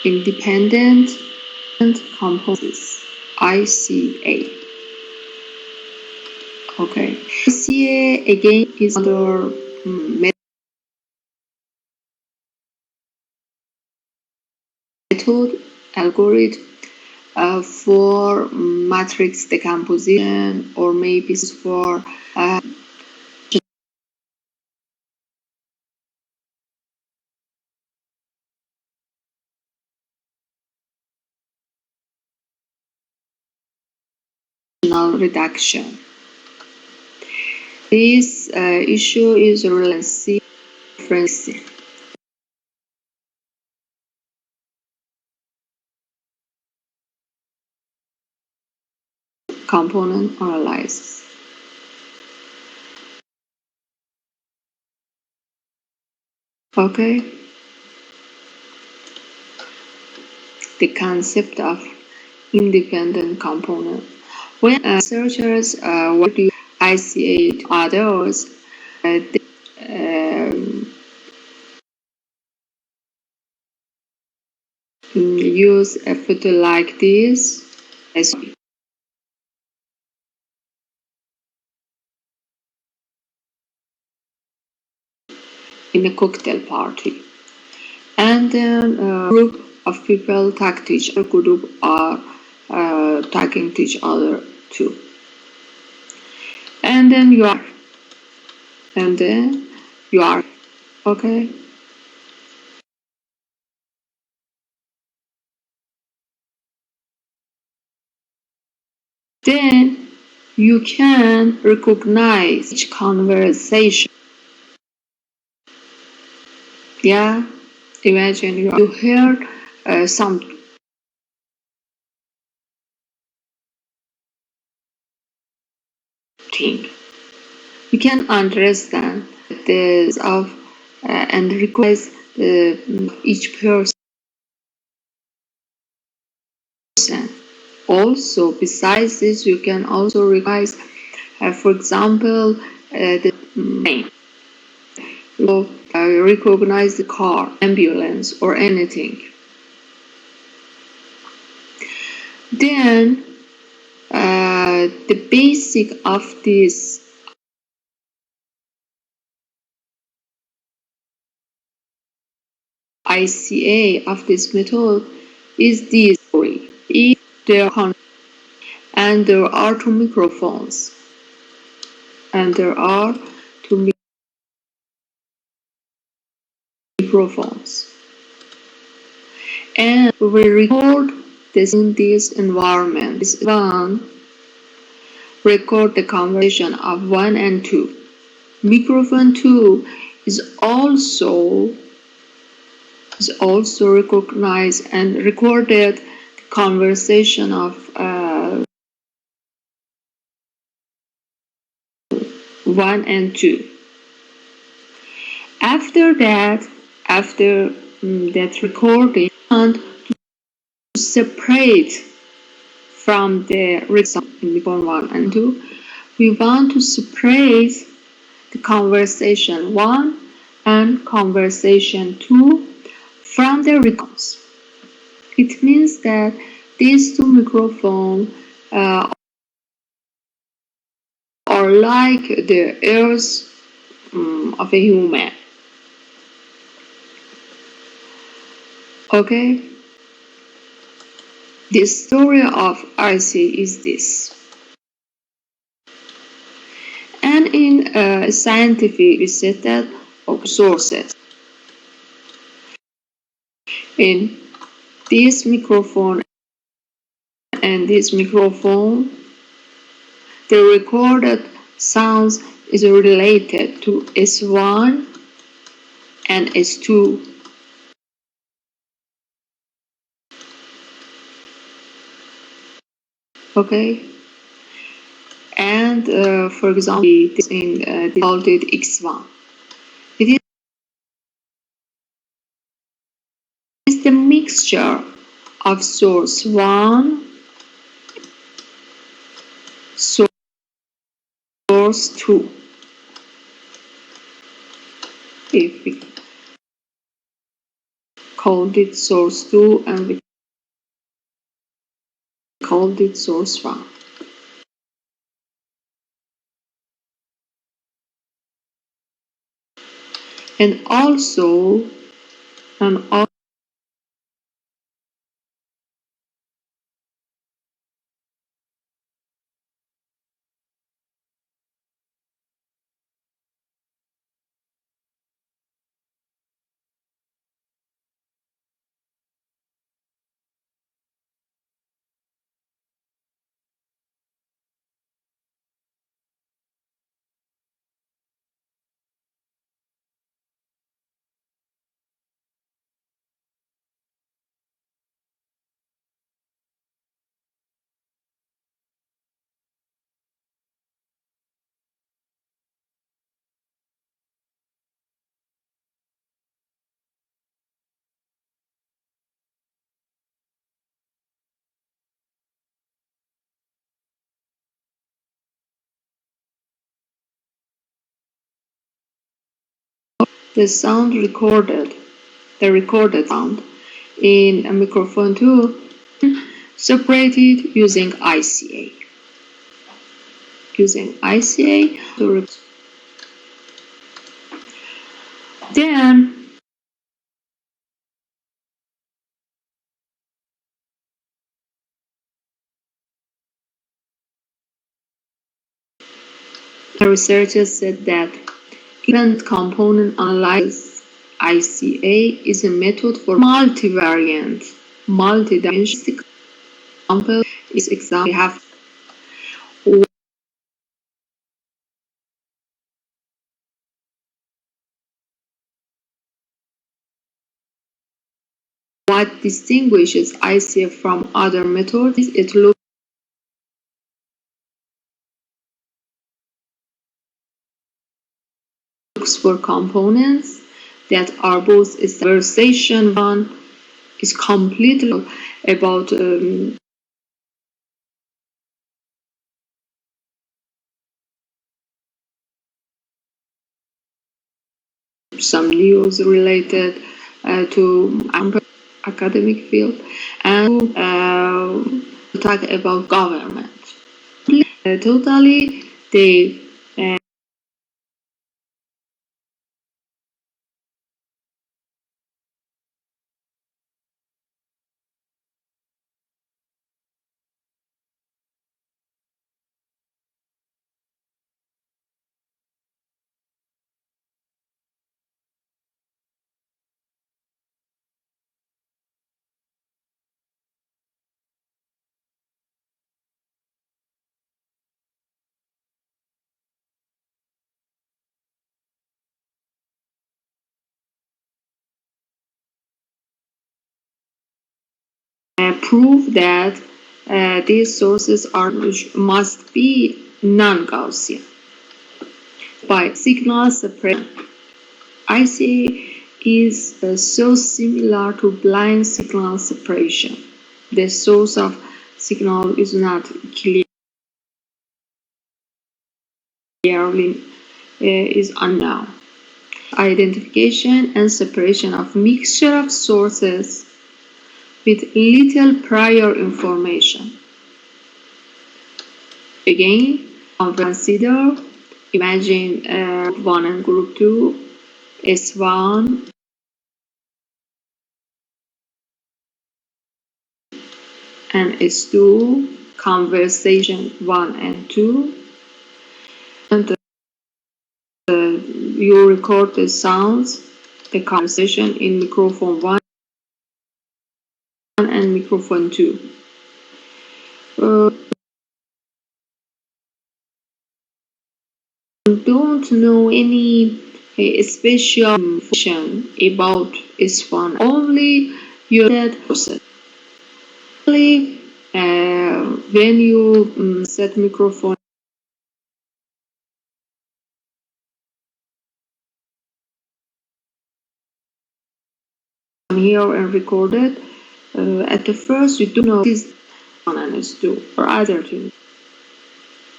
independent components, ICA. Okay, ICA again is another method algorithm for matrix decomposition, or maybe for reduction. This issue is relency frequency. Component analysis. Okay. The concept of independent component. When researchers work with ICA to others, they use a photo like this as in a cocktail party, and then a group of people talk to each other, group are talking to each other too, and then you are okay. Then you can recognize each conversation. Yeah, imagine you heard something. You can understand this of and recognize each person. Also, besides this, you can also recognize, for example, the name. You recognize the car, ambulance, or anything. Then the basic of this ICA of this method is this story. If there are and there are two microphones, and there are two microphones, and we record this in this environment. This one record the conversation of 1 and 2. Microphone 2 is also recognized and recorded the conversation of 1 and 2. After that recording, we want to separate from the microphone 1 and 2. We want to separate the conversation 1 and conversation 2 from the recordings. It means that these two microphones are like the ears of a human. Okay? The story of IC is this. And in scientific research of sources, in this microphone and this microphone, the recorded sounds is related to S1 and S2. Okay? And for example, this in called it X1. It is the mixture of source 1, source 2. If we called it source 2 and we called it source 1. And also the sound recorded, the recorded sound in a microphone 2 separated using ICA. Using ICA to then the researchers said that event component analysis ICA is a method for multivariant, multidimensional example is example we have what distinguishes ICA from other methods is it looks for components that are both conversation. One is completely about some news related to academic field and talk about government. Totally, they prove that these sources must be non-Gaussian by signal separation. ICA is so similar to blind signal separation. The source of signal is not clearly is unknown. Identification and separation of mixture of sources with little prior information. Again, consider, imagine group 1 and group 2, S1 and S2, conversation 1 and 2, and you record the sounds, the conversation in microphone 1 and microphone 2. Don't know any special information about S1, only your process. When you set microphone here and record it, at the first you don't know this one and S2 or other two.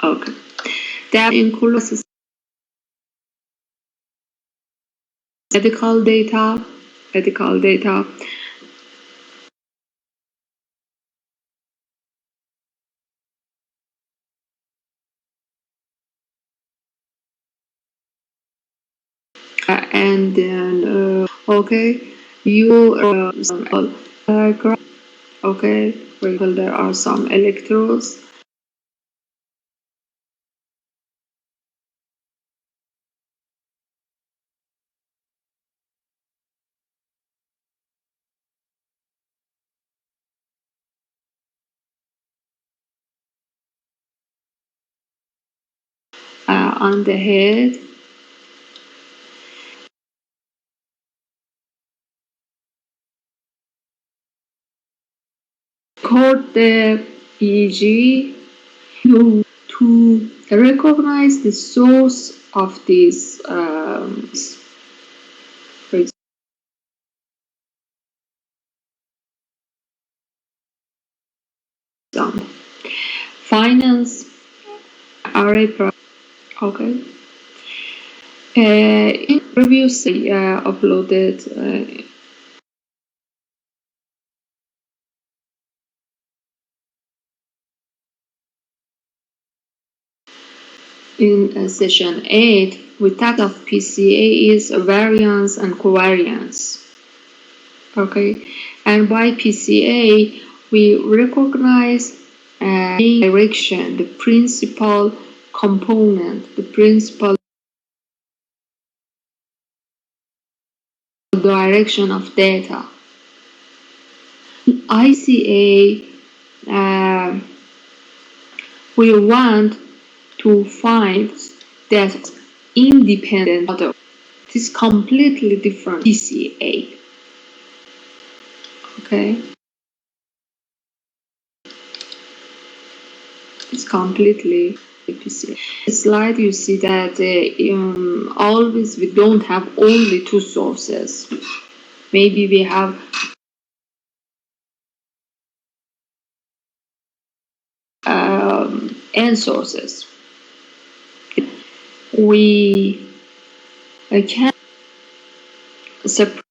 Okay. That includes medical data, medical data. And then okay, you some graph, okay, for example there are some electrodes on the head. Record the EEG to recognize the source of this, for example, finance array. Okay. In previously uploaded in session 8, we talked of PCA is variance and covariance. Okay, and by PCA we recognize direction, the principal component, the principal direction of data. ICA, we want to find that independent other. It is completely different PCA. Okay, it's completely PCA. The slide you see that always we don't have only two sources. Maybe we have n sources. We can separate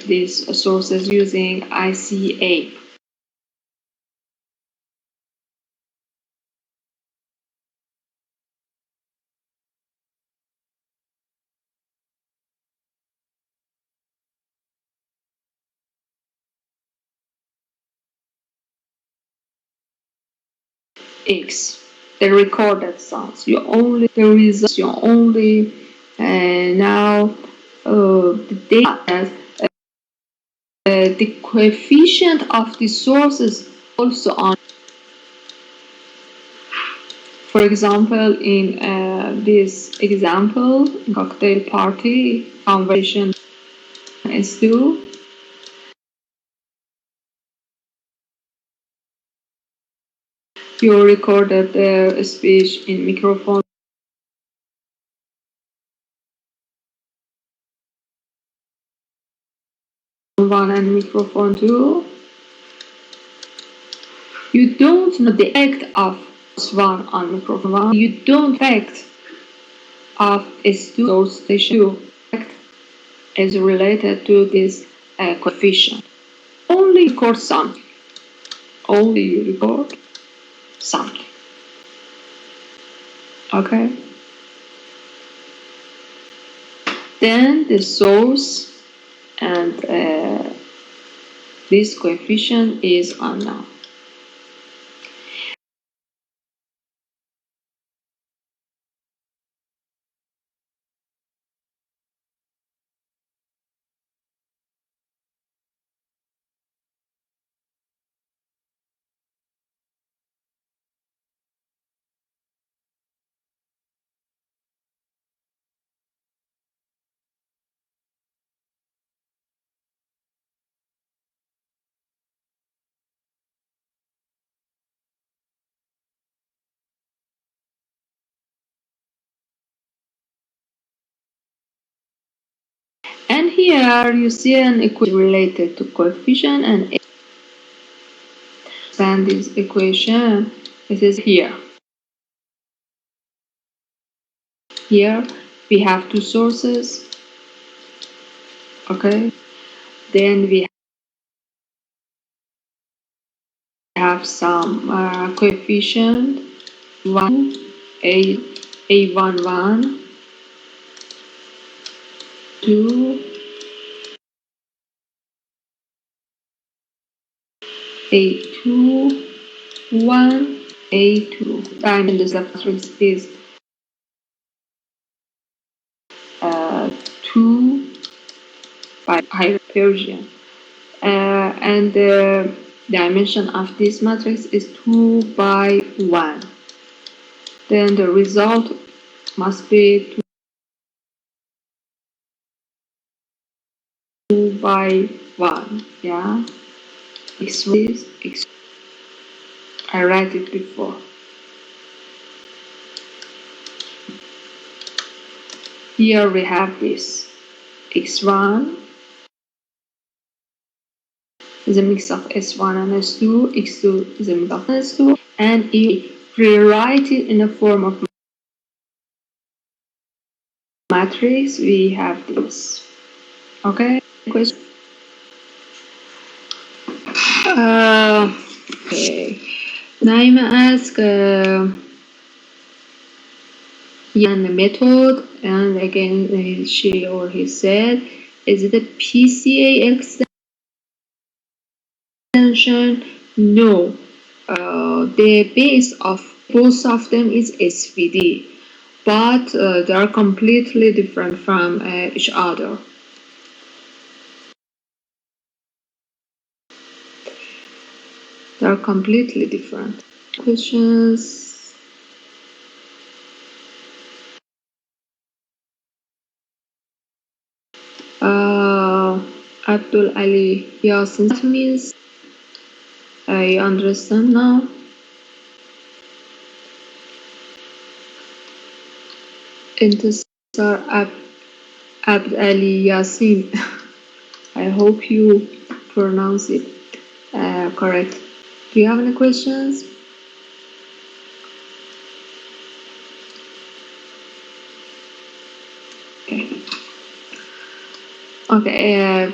these sources using ICA. X, the recorded sounds. You only the results. You only now the data that the coefficient of the sources also on. For example, in this example, cocktail party conversation S2, you recorded the speech in microphone 1 and microphone 2. You don't know the effect of S1 on microphone 1. You don't effect of S2 source station is related to this coefficient. Only record something. Only record something. Okay. Then the source and this coefficient is unknown. And here you see an equation related to coefficient and expand this equation. It is here. Here we have two sources. Okay. Then we have some coefficient 1, A11, 2, A2, 1, A2. Diamond is the matrix is 2 by Persian. And the dimension of this matrix is 2 by 1. Then the result must be 2 by 1. Yeah. I write it before. Here we have this. X1 is a mix of S1 and S2. X2 is a mix of S2. And if we rewrite it in a form of matrix, we have this. Okay? Question? Okay. Naima asked the method, and again she or he said, is it a PCA extension? No. The base of both of them is SVD, but they are completely different from each other. They are completely different. Questions? Abdul Ali Yasin, that means I understand now. Intisar Abd Ali Yasin. I hope you pronounce it correct. Do you have any questions? Okay. Okay.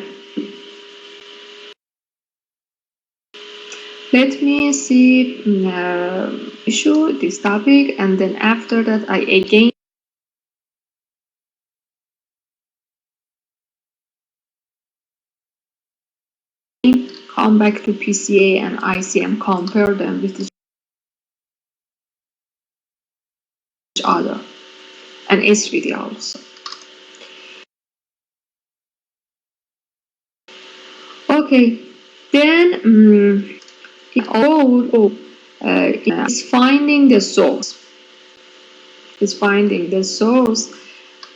Let me see issue this topic, and then after that I again come back to PCA and ICA and compare them with each other, and SVD also. Okay, then is finding the source.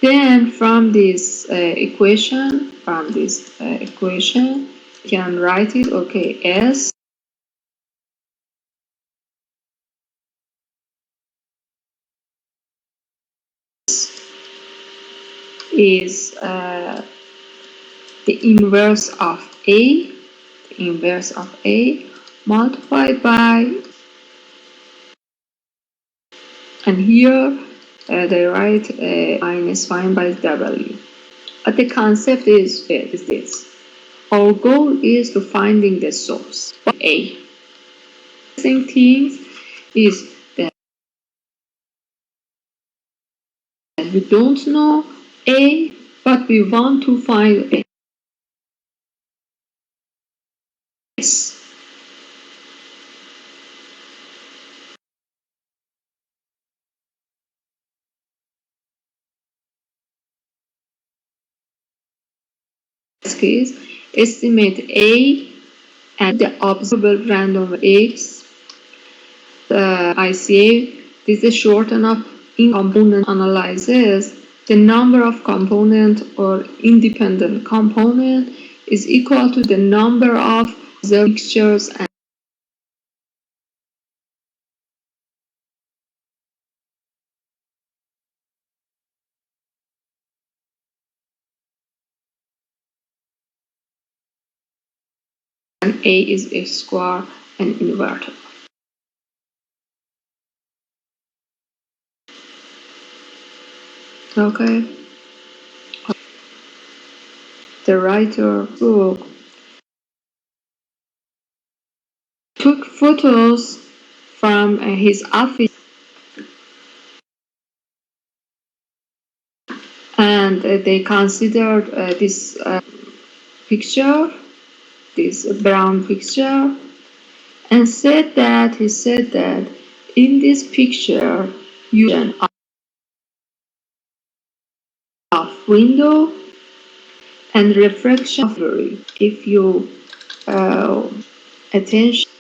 Then from this equation, you can write it. Okay, S is the inverse of A, multiplied by, and here they write minus 1 by W. But the concept is this. Our goal is to finding the source of A. The same thing is that we don't know A, but we want to find A. S. In this case, estimate A and the observable random X. The ICA, this is shortened up in component analysis. The number of component or independent component is equal to the number of the mixtures and and A is a square and inverted. Okay. The writer book took photos from his office, and they considered this picture, this brown picture, and said that in this picture you of window and reflection of the if you attention.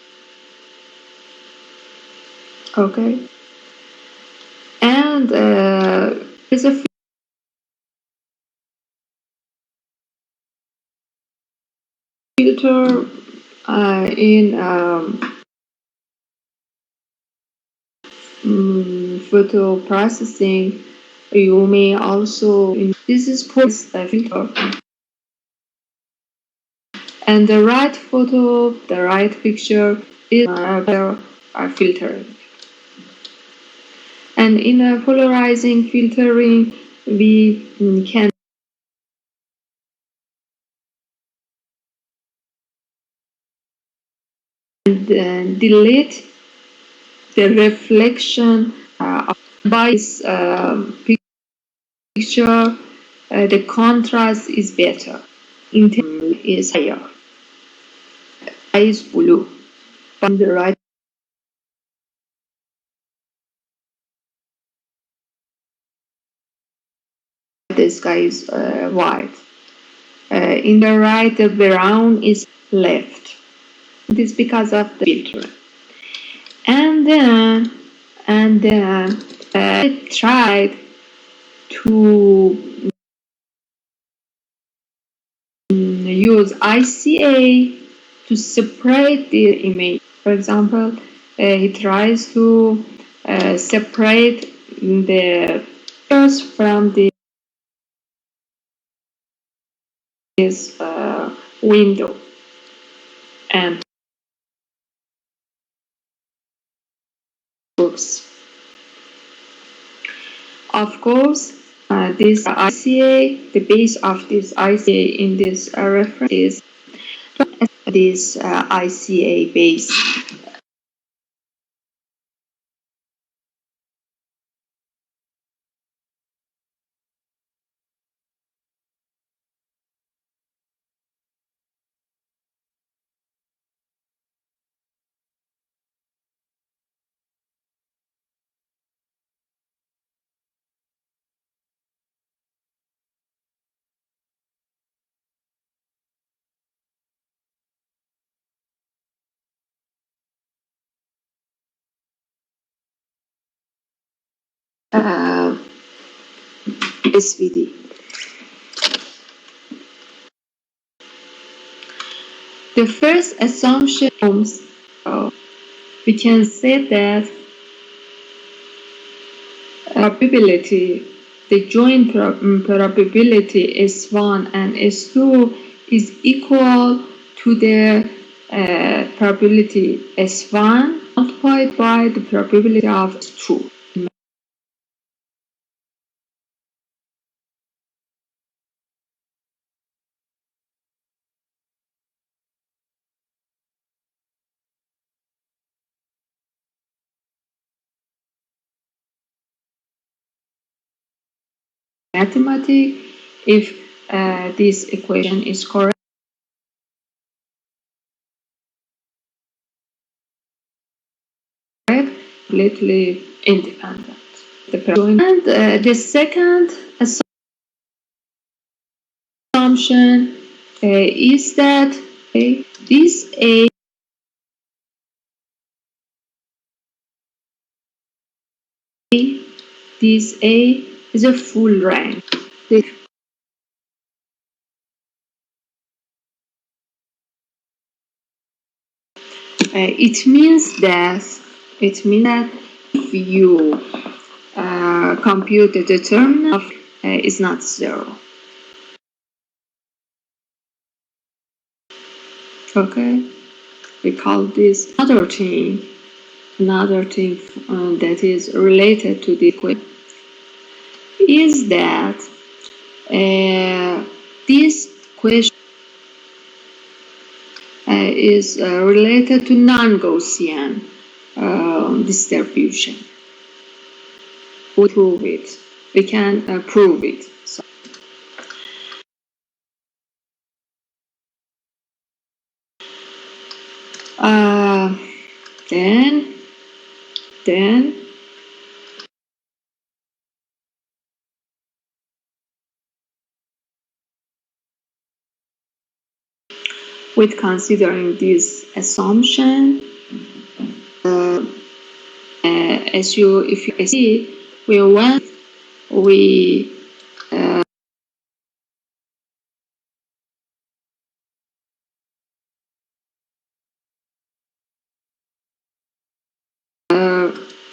Okay. And there's a filter in photo processing. You may also this is post filter, and the right photo, the right picture is filtering. And in a polarizing filtering, we can delete the reflection by this picture. The contrast is better. Intensity is higher. Is blue. On the right, the sky is white. In the right, the brown is left. It is because of the filter. And then I tried to use ICA to separate the image. For example, he tries to separate the pictures from this window and books. Of course, this ICA, the base of this ICA in this reference is this ICA base. Uh, SVD. The first assumption we can say that probability, the joint probability S1 and S2 is equal to the probability S1 multiplied by the probability of S2. Mathematics, if this equation is correct, completely independent. And the second assumption is that this A is a full rank. It means that if you compute the determinant of is not zero. Okay, we call this another thing that is related to the equation is that this question is related to non-Gaussian distribution. We prove it. We can prove it. So, then with considering this assumption, if you see, we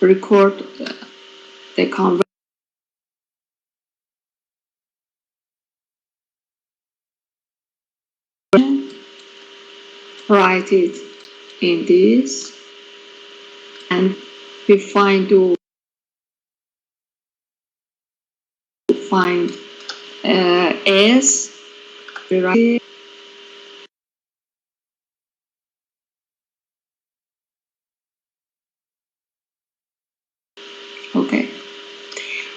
record the conversion, write it in this, and we find S. We write it. Okay.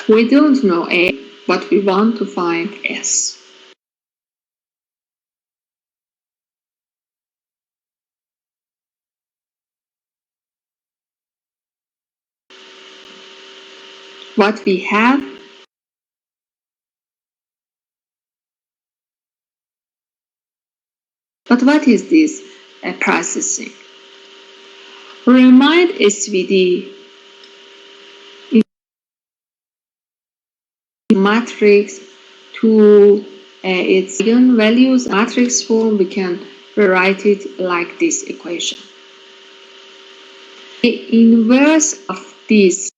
We don't know A, but we want to find S. What we have, but what is this processing? Remind SVD matrix to its eigenvalues matrix form. We can rewrite it like this equation. The inverse of this,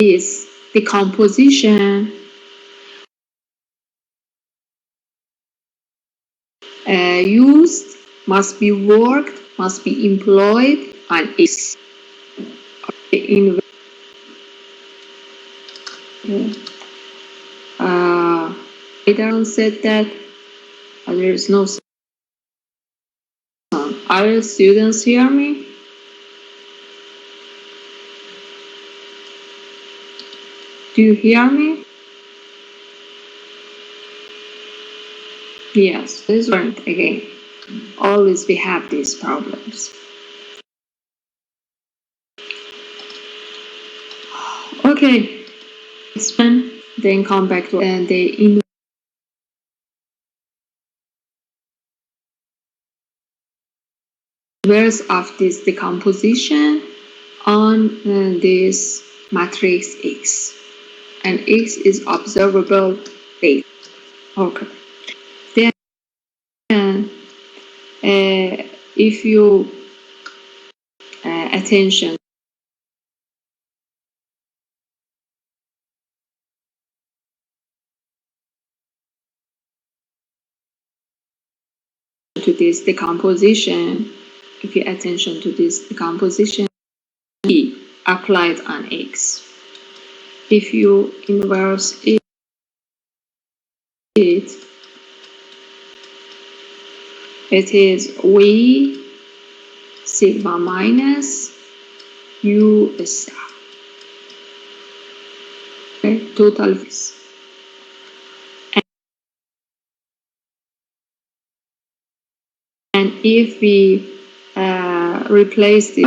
this decomposition used must be employed on X. The Later said that there is no sound. Are students hear me? Do you hear me? Yes, this is again. Always we have these problems. Okay, spend, then come back to the inverse of this decomposition on this matrix X, and X is observable data. Okay. Then, if you attention to this decomposition, if you attention to this decomposition, E applied on X. If you inverse it, it is V sigma minus U star. Okay, total phase. And if we replace this,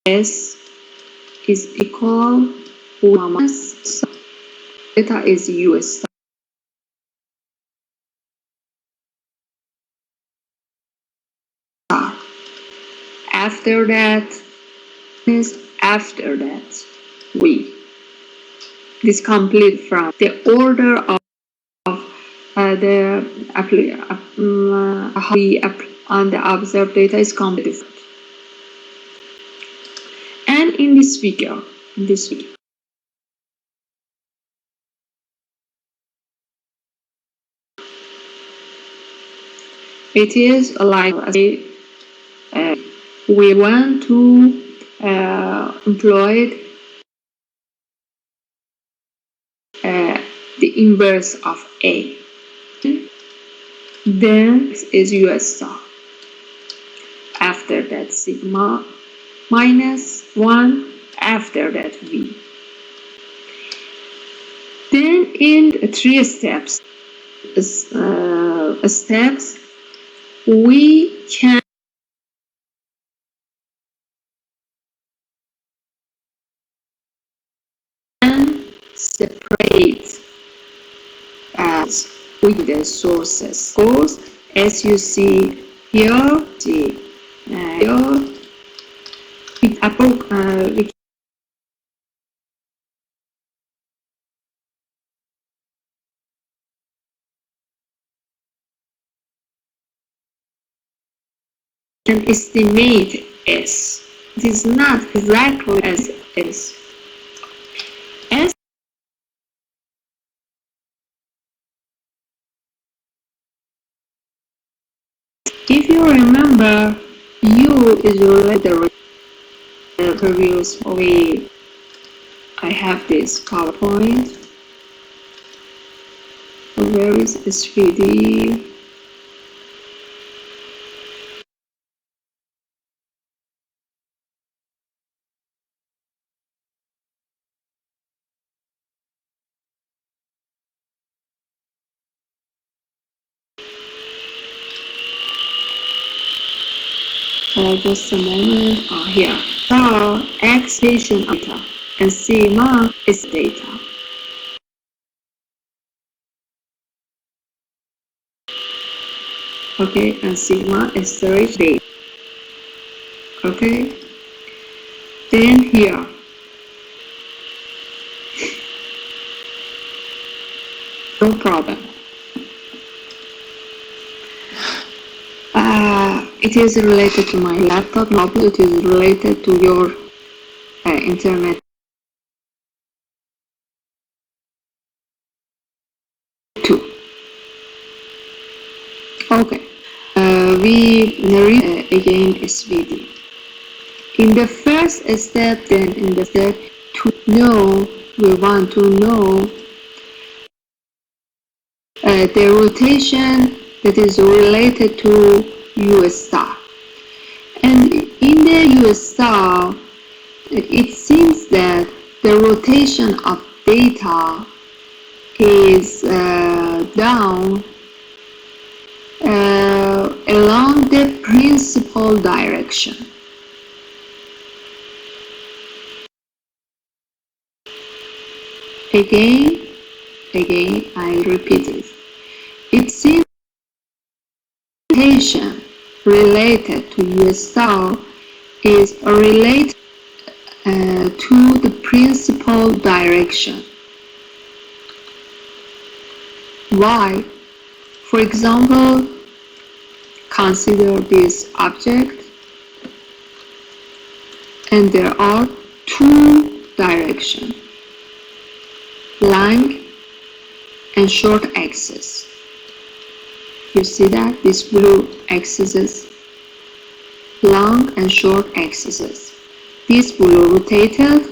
S is equal to minus theta is U star. After that, V. This complete from the order of the how we on the observed data is completely different. And in this figure, it is like we want to employ the inverse of A. Then is US star. After that, sigma minus 1. After that, V. Then in 3 steps, we can separate with the sources. Of course, as you see here, we can estimate S. It is not exactly as S. S, if you remember, U is related to the previous way. I have this PowerPoint. Where is SVD? Just a moment. Here. So X station data and sigma is data. Okay, and sigma is storage data. Okay. Then here. No problem. It is related to my laptop. No, it is related to your internet too. Okay. We read again SVD. In the first step, then in the step to know, we want to know the rotation that is related to US star. And in the US star, it seems that the rotation of data is down along the principal direction. Again, I repeat it. It seems rotation related to US star is related to the principal direction. Why? For example, consider this object, and there are 2 directions, long and short axis. You see that? This blue axis is long and short axes. This blue rotated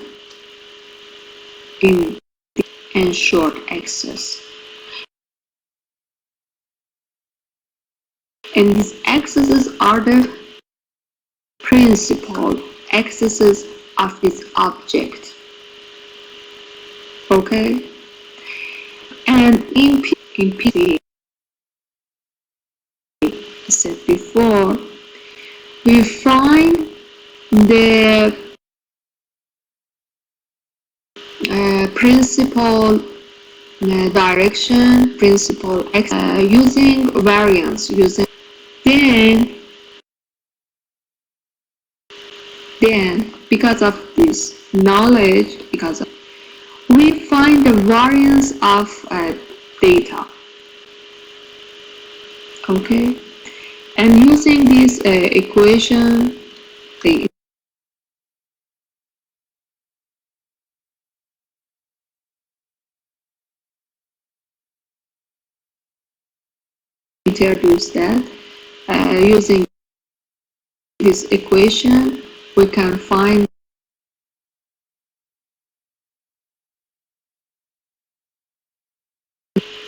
in and short axis. And these axes are the principal axes of this object. Okay? And in PC, I said before, we find the principal direction, principal x using variance, then Then, because of this knowledge, we find the variance of data. Okay, and using this equation, the introduce that using this equation, we can find,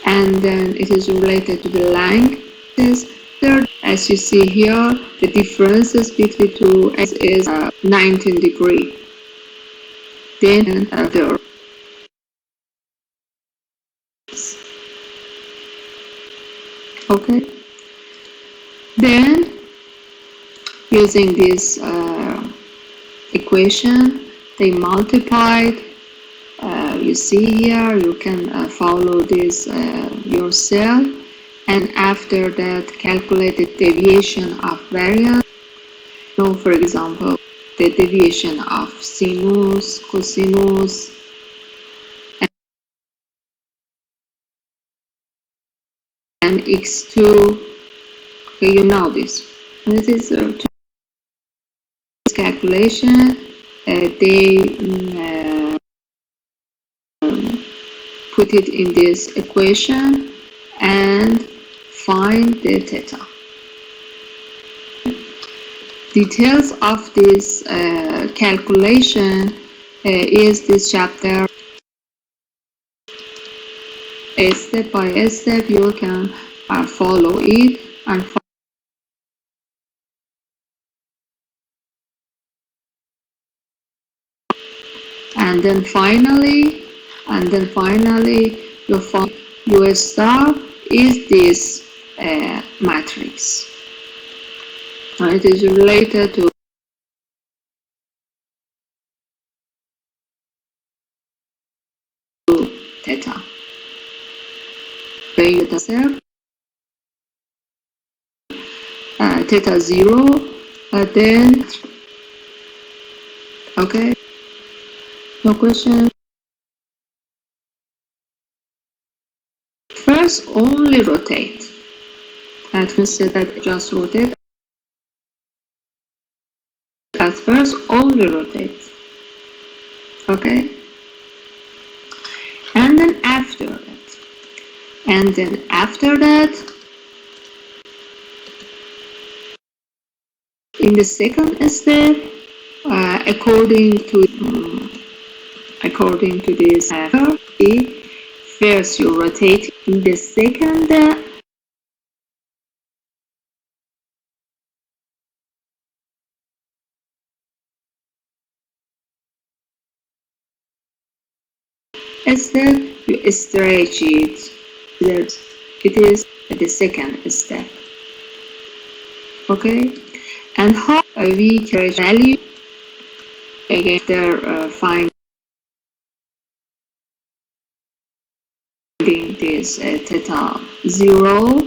and then it is related to the length. Third, as you see here, the differences between two is 19 degrees. Then there. Okay. Then using this equation, they multiplied. You see here, you can follow this yourself, and after that calculate the deviation of variance. So for example, the deviation of sinus, cosinus, and x2. Okay, you know this. And this is calculation. They put it in this equation and find the theta. Details of this calculation is this chapter. Step by step you can follow it and then finally you find your star is this matrix. It is related to theta. Pay yourself theta 0, then okay, no question. First only rotate. That means that just rotate. At first only rotate. Okay, and then after that, in the second step, according to this first you rotate, in the second step you stretch it. It is the second step. Okay, and how we carry value again after finding this theta 0,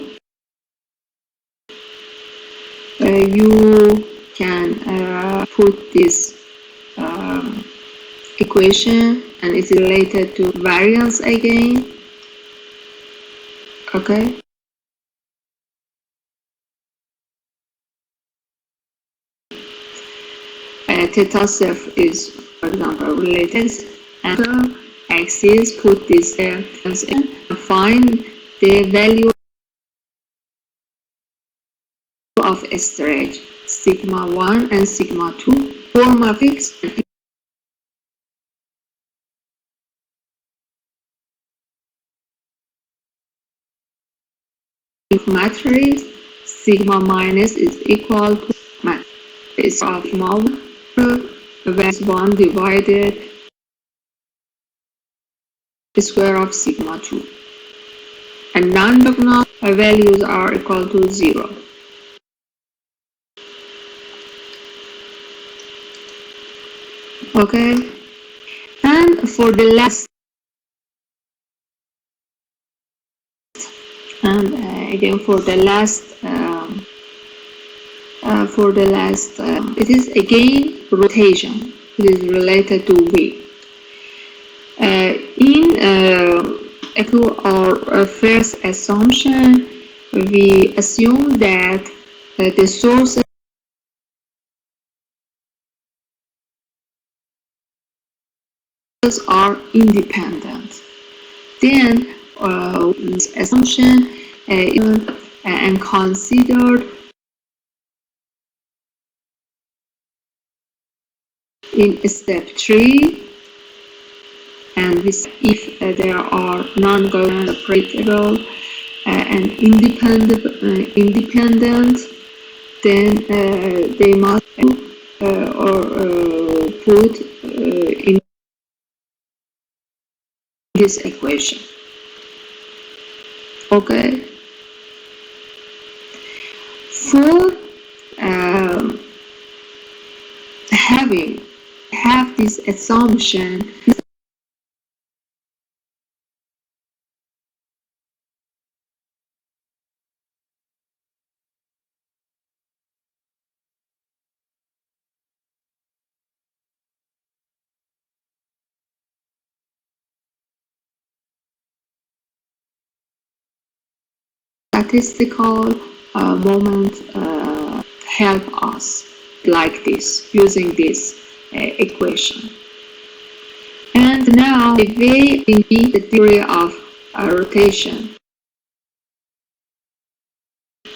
you can put this equation, and it's related to variance again. Okay, theta self is, for example, related, and axis put this and find the value of stretch sigma 1 and sigma 2 form a fixed matrix. Sigma minus is equal to matrix of sigma 1 where 1 divided the square of sigma 2, and non-diagonal values are equal to 0. Okay, and for the last, and again for the last, it is again rotation. It is related to V. Our first assumption, we assume that the sources are independent. Then this assumption and considered in step 3, and if there are non-government separable and independent, then they must put in this equation. Okay. For have this assumption, statistical moment help us like this, using this equation. And now the way we need the theory of rotation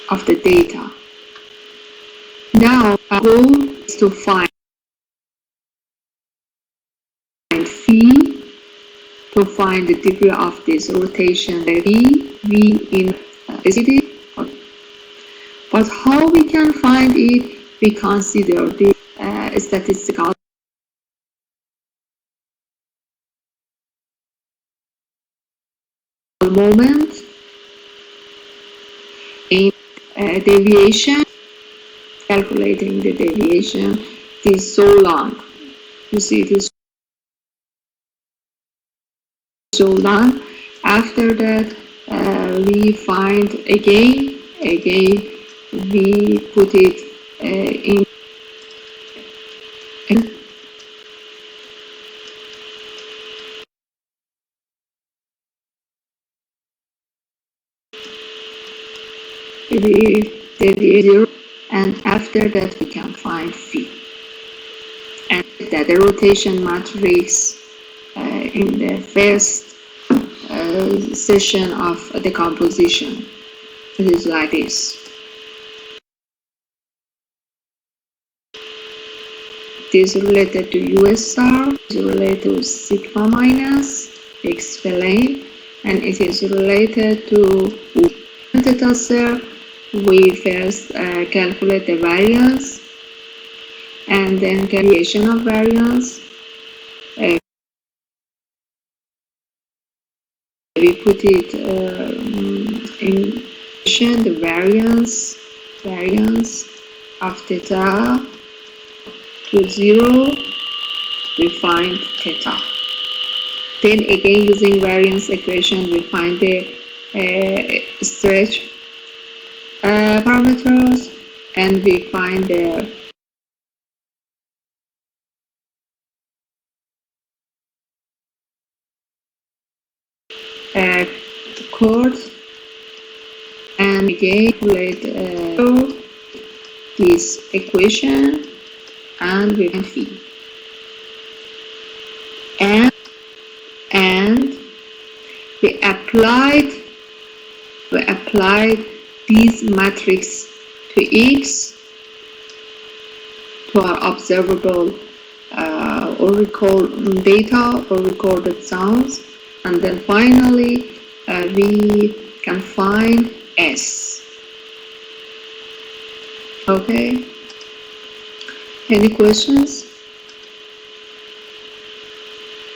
of the data. Now our goal is to find phi, to find the degree of this rotation v in city. But how we can find it? We consider the statistical moment in deviation. Calculating the deviation, it is so long. You see, it is so long. After that, we find again we put it in. The zero, and after that we can find phi, and that the rotation matrix in the first session of the composition. It is like this. This is related to US star, it is related to sigma minus, explain, and it is related to data set. We first calculate the variance and then calculation of variance. We put it in the variance of theta to 0, we find theta. Then again, using variance equation, we find the stretch parameters, and we find the chord, and again calculate this equation, and we find phi. And we applied these matrix to X, to our observable or record data or recorded sounds, and then finally we can find S. Okay, any questions?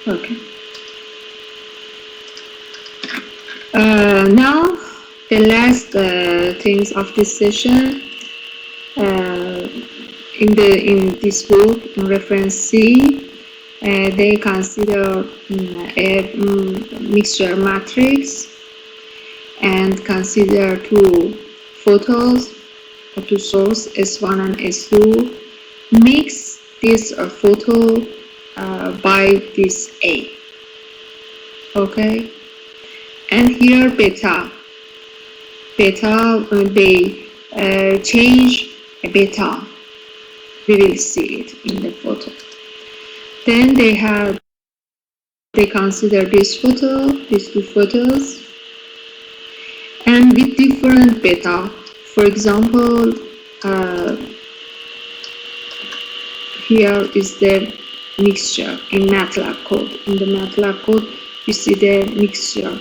Okay. Now the last things of this session, in this book, in reference C, they consider a mixture matrix and consider two photos, two source S1 and S2, mix this photo by this A. Okay, and here beta they change beta. We will see it in the photo. Then they consider this photo, these two photos, and with different beta. For example, here is the mixture in MATLAB code. In the MATLAB code, you see the mixture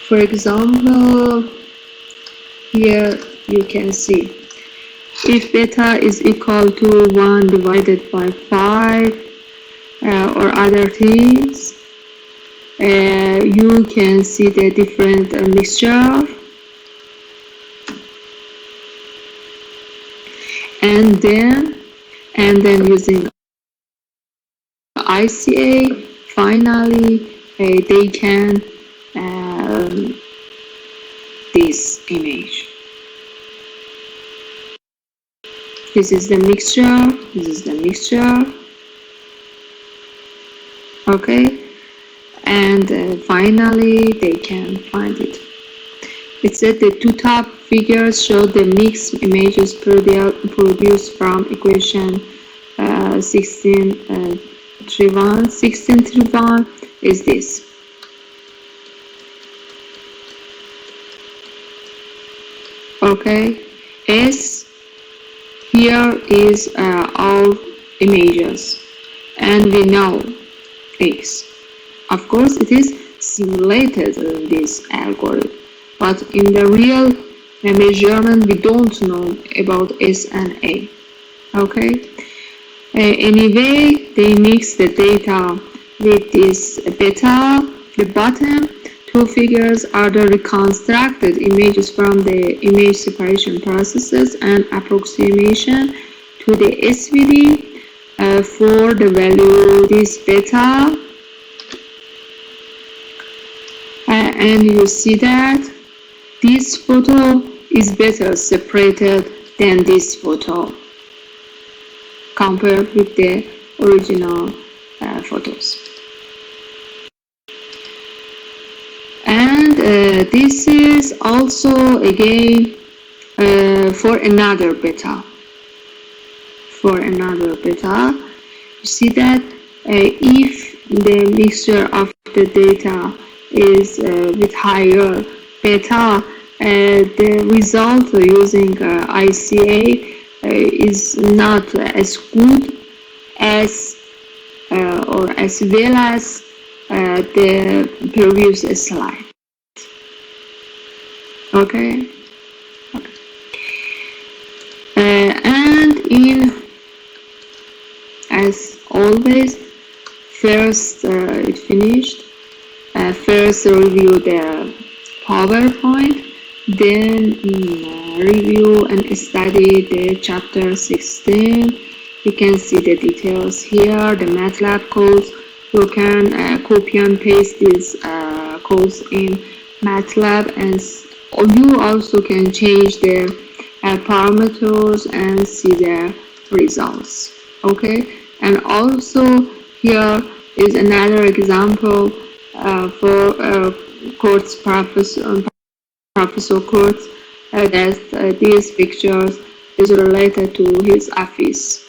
for example, here you can see if beta is equal to 1 divided by 5 or other things, you can see the different mixture, and then using ICA, finally they can this image. This is the mixture, this is the mixture, okay, and finally they can find it. It said the two top figures show the mixed images produced from equation 1631. 1631 is this. Okay, S here is all images, and we know X. Of course, it is simulated in this algorithm, but in the real measurement, we don't know about S and A. Okay. Anyway, they mix the data with this beta. The bottom two figures are the reconstructed images from the image separation processes and approximation to the SVD for the value this beta. And you see that this photo is better separated than this photo compared with the original photos. And this is also again for another beta. For another beta, you see that if the mixture of the data is with higher beta, the result using ICA is not as good as or as well as the previous slide. Okay. And as always, first it finished. First review the PowerPoint, then review and study the chapter 16. You can see the details here, the MATLAB codes. You can copy and paste these codes in MATLAB, and you also can change the parameters and see the results. Okay, and also here is another example for Kurt's professor Kurt, that these pictures is related to his office.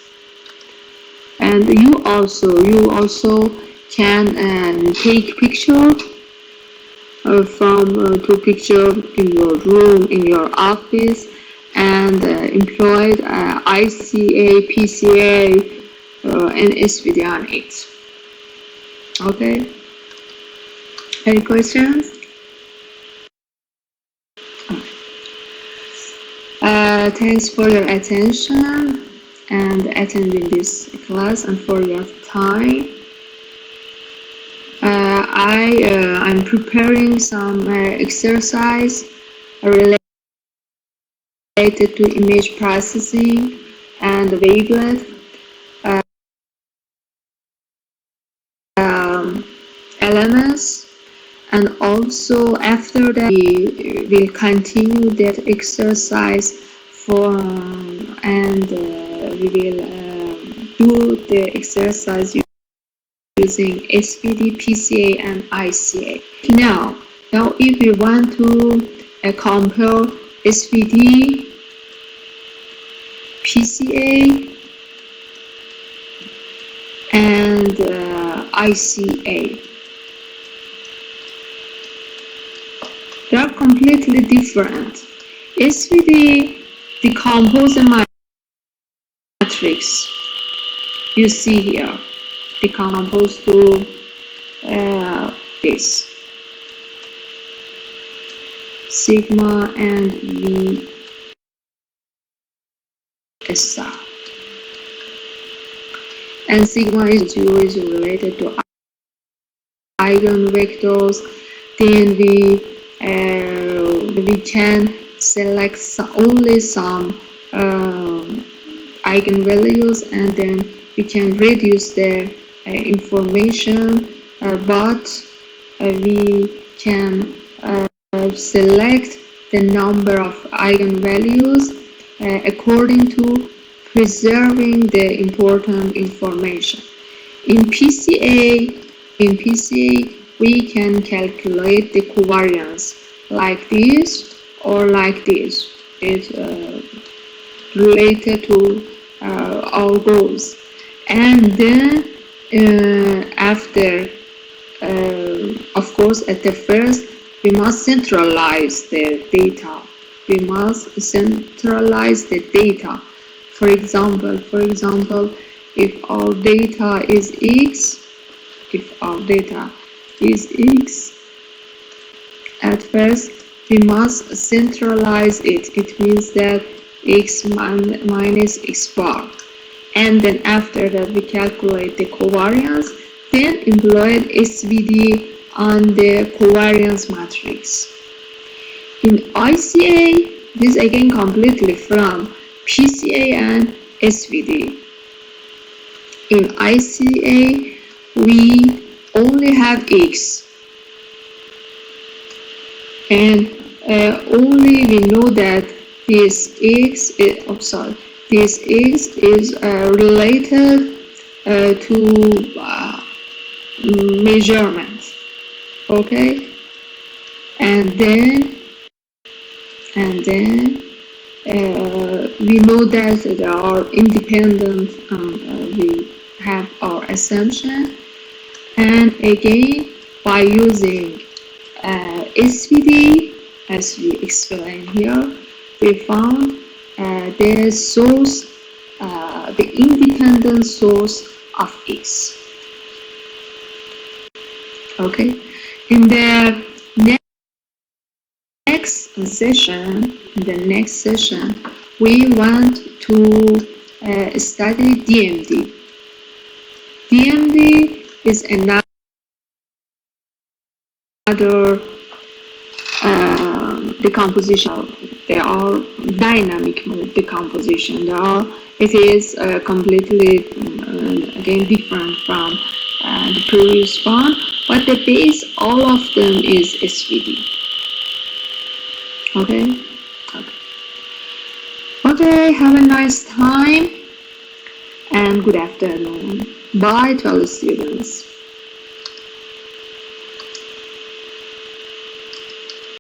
And you also can take picture from to picture in your room, in your office, and employed ICA, PCA, and SVD on it. Okay. Any questions? Thanks for your attention and attending this class and for your time. I'm preparing some exercise related to image processing and wavelet elements, and also after that we will continue that exercise for and we will do the exercise using SVD, PCA, and ICA. Now if we want to compare SVD, PCA, and ICA, they are completely different. SVD decompose the matrix you see here, decompose to this sigma and V star, and sigma is related to eigenvectors. Then we can select only some eigenvalues, and then we can reduce the information, but we can select the number of eigenvalues according to preserving the important information. In PCA, we can calculate the covariance like this or like this. It's related to our goals. And then after, of course, at the first, we must centralize the data. For example, if our data is X, at first we must centralize it. It means that X minus X bar. And then after that we calculate the covariance, then employ SVD on the covariance matrix. In ICA, this again completely from PCA and SVD. In ICA, we only have X, and only we know that this X is related to measurement, okay, and then we know that they are independent. We have our assumption, and again by using SVD, as we explained here, we found the source, the independent source of X. Okay, in the next session, we want to study DMD. DMD is another decomposition. They are dynamic mode decomposition. It is completely again different from the previous one, but the base, all of them is SVD. Okay, have a nice time and good afternoon. Bye to all the students.